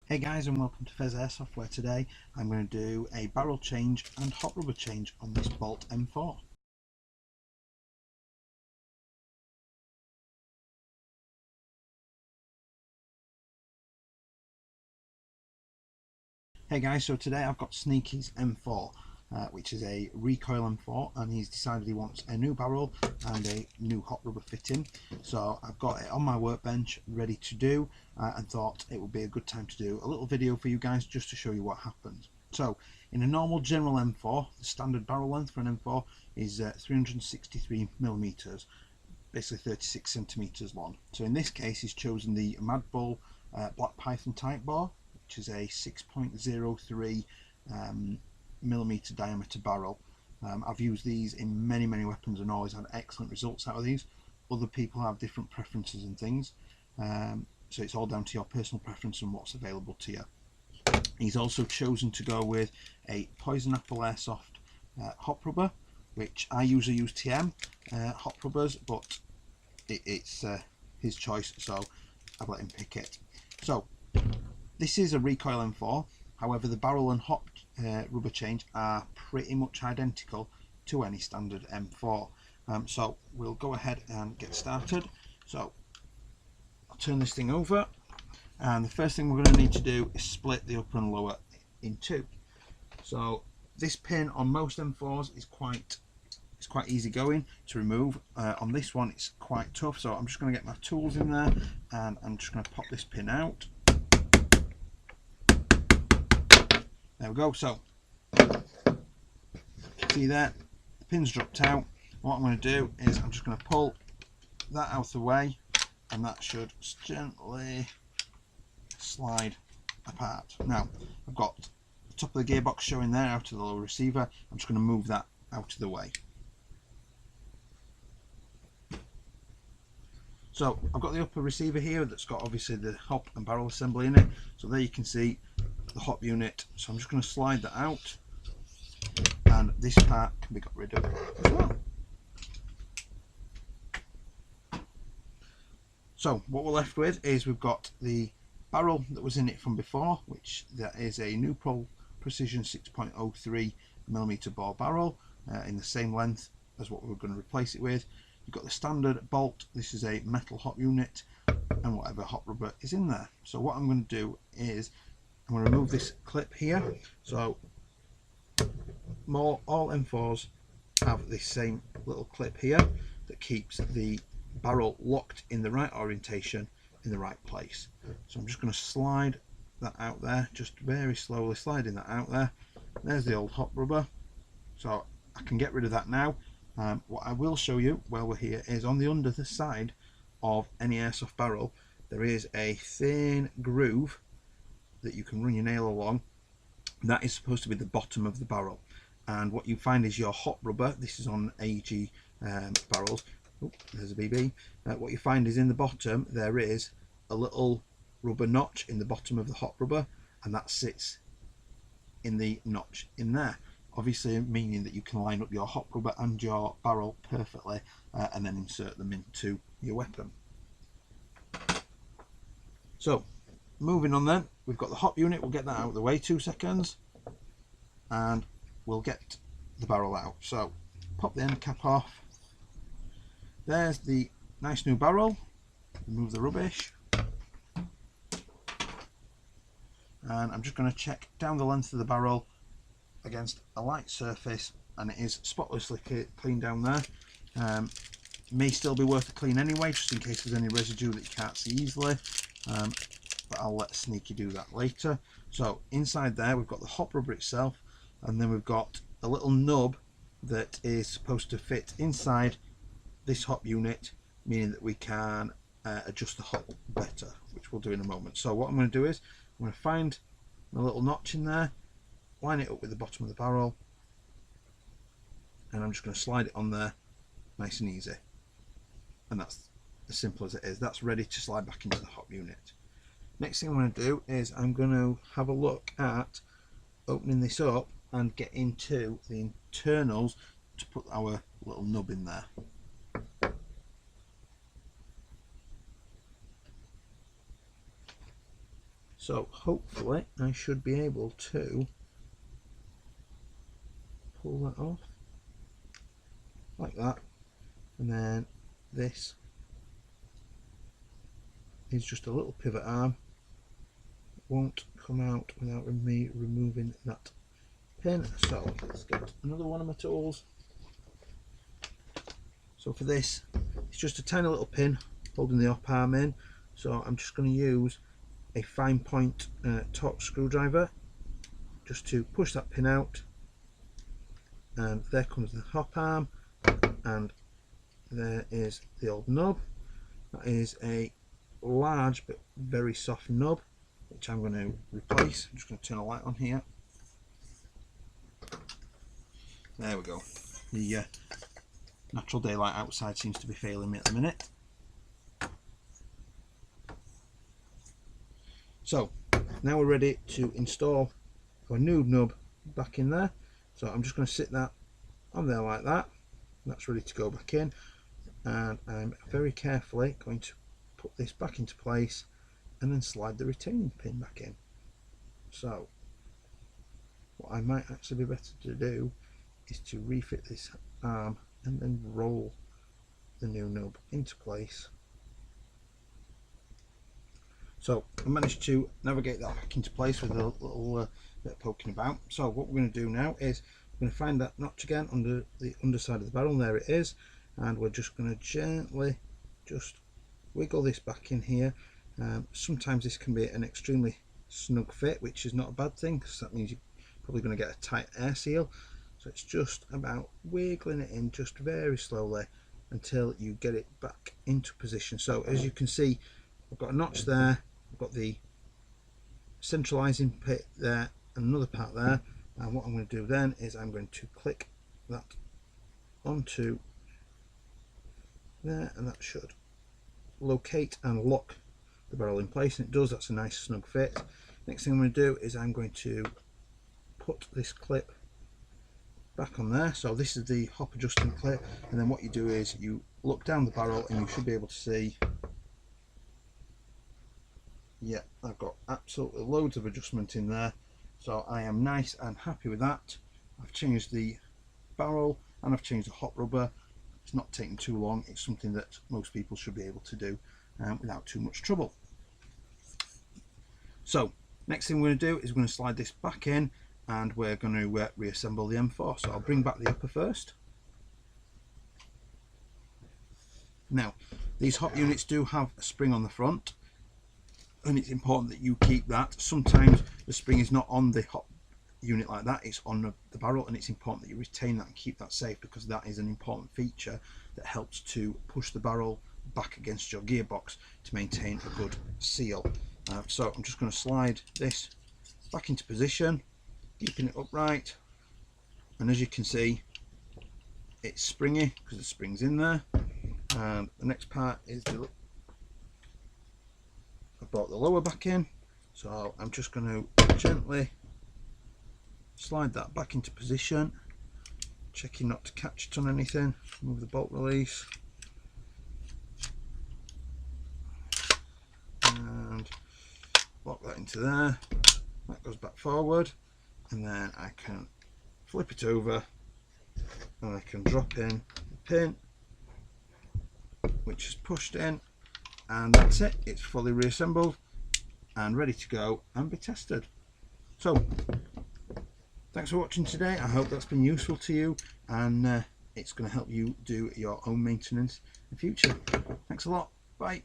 Hey guys, and welcome to Pheas Airsoft, where today I'm going to do a barrel change and hot rubber change on this Bolt M4. Hey guys, so today I've got Sneaky's M4, which is a recoil M4, and he's decided he wants a new barrel and a new hot rubber fitting. So I've got it on my workbench ready to do, and thought it would be a good time to do a little video for you guys just to show you what happens. So in a normal general M4, the standard barrel length for an M4 is 363mm, basically 36 centimeters long. So in this case he's chosen the Mad Bull Black Python type bore, which is a 6.03 millimeter diameter barrel. I've used these in many weapons and always had excellent results out of these. Other people have different preferences and things, so it's all down to your personal preference and what's available to you. He's also chosen to go with a Poison Apple Airsoft hot rubber, which I usually use TM hot rubbers, but it's his choice, so I've let him pick it. So this is a recoil M4, however the barrel and hot rubber change are pretty much identical to any standard M4. So we'll go ahead and get started. So I'll turn this thing over, and the first thing we're going to need to do is split the upper and lower in two. So this pin on most M4s is quite easy going to remove. On this one it's quite tough, so I'm just going to get my tools in there and I'm just going to pop this pin out. There we go. So see there, the pin's dropped out. What I'm going to do is I'm just going to pull that out of the way, and that should gently slide apart. Now I've got the top of the gearbox showing there out of the lower receiver. I'm just going to move that out of the way. So I've got the upper receiver here that's got obviously the hop and barrel assembly in it. So there you can see the hop unit. So I'm just going to slide that out, and this part can be got rid of as well. So what we're left with is we've got the barrel that was in it from before, which that is a New Pro Precision 6.03mm bore barrel in the same length as what we're going to replace it with. You've got the standard bolt. This is a metal hop unit, and whatever hot rubber is in there. So what I'm going to do is I'm going to remove this clip here. So all M4s have this same little clip here that keeps the barrel locked in the right orientation in the right place. So I'm just going to slide that out there, just very slowly sliding that out there. There's the old hot rubber, so I can get rid of that now. What I will show you while we're here is on the under the side of any airsoft barrel there is a thin groove that you can run your nail along. That is supposed to be the bottom of the barrel, and what you find is your hot rubber, this is on AG barrels. Oh, there's a BB. What you find is in the bottom there is a little rubber notch in the bottom of the hot rubber, and that sits in the notch in there, obviously meaning that you can line up your hot rubber and your barrel perfectly and then insert them into your weapon. So moving on then, we've got the hop unit. We'll get that out of the way, 2 seconds, and we'll get the barrel out. So pop the end cap off. There's the nice new barrel. Remove the rubbish, and I'm just going to check down the length of the barrel against a light surface, and it is spotlessly clean down there. May still be worth a clean anyway, just in case there's any residue that you can't see easily, but I'll let Sneaky do that later. So inside there we've got the hop rubber itself, and then we've got a little nub that is supposed to fit inside this hop unit, meaning that we can adjust the hop better, which we'll do in a moment. So what I'm going to do is I'm going to find a little notch in there, line it up with the bottom of the barrel, and I'm just going to slide it on there nice and easy, and that's as simple as it is. That's ready to slide back into the hop unit. Next thing I'm going to do is I'm going to have a look at opening this up and get into the internals to put our little nub in there. So hopefully I should be able to pull that off like that, and then this is just a little pivot arm. It won't come out without me removing that pin. So let's get another one of my tools. So for this, it's just a tiny little pin holding the op arm in. So I'm just going to use a fine point torque screwdriver just to push that pin out, and there comes the hop arm, and there is the old knob. That is a large but very soft knob, which I'm going to replace. I'm just going to turn a light on here. There we go. The natural daylight outside seems to be failing me at the minute. So now we're ready to install our new nub back in there. So I'm just going to sit that on there like that. That's ready to go back in, and I'm very carefully going to put this back into place and then slide the retaining pin back in. So what I might actually be better to do is to refit this arm and then roll the new nub into place. So I managed to navigate that back into place with a little bit of poking about. So what we're going to do now is we're going to find that notch again under the underside of the barrel. There it is, and we're just going to gently just wiggle this back in here. Sometimes this can be an extremely snug fit, which is not a bad thing, because that means you're probably going to get a tight air seal. So it's just about wiggling it in just very slowly until you get it back into position. So as you can see, I've got a notch there, I've got the centralizing pit there and another part there, and what I'm going to do then is I'm going to click that onto there, and that should locate and lock the barrel in place, and it does. That's a nice snug fit. Next thing I'm going to do is I'm going to put this clip back on there. So this is the hop adjusting clip, and then what you do is you look down the barrel and you should be able to see, yeah, I've got absolutely loads of adjustment in there. So I am nice and happy with that. I've changed the barrel and I've changed the hot rubber. It's not taking too long. It's something that most people should be able to do without too much trouble. So next thing we're going to do is we're going to slide this back in, and we're going to reassemble the M4. So I'll bring back the upper first. Now these hop units do have a spring on the front, and it's important that you keep that. Sometimes the spring is not on the hop unit like that, it's on the barrel, and it's important that you retain that and keep that safe, because that is an important feature that helps to push the barrel back against your gearbox to maintain a good seal. So I'm just going to slide this back into position, keeping it upright, and as you can see, it's springy because the spring's in there. And the next part is I brought the lower back in, so I'm just going to gently slide that back into position, checking not to catch it on anything. Move the bolt release and lock that into there. That goes back forward, and then I can flip it over and I can drop in the pin, which is pushed in, and that's it. It's fully reassembled and ready to go and be tested. So thanks for watching today. I hope that's been useful to you, and it's going to help you do your own maintenance in the future. Thanks a lot. Bye.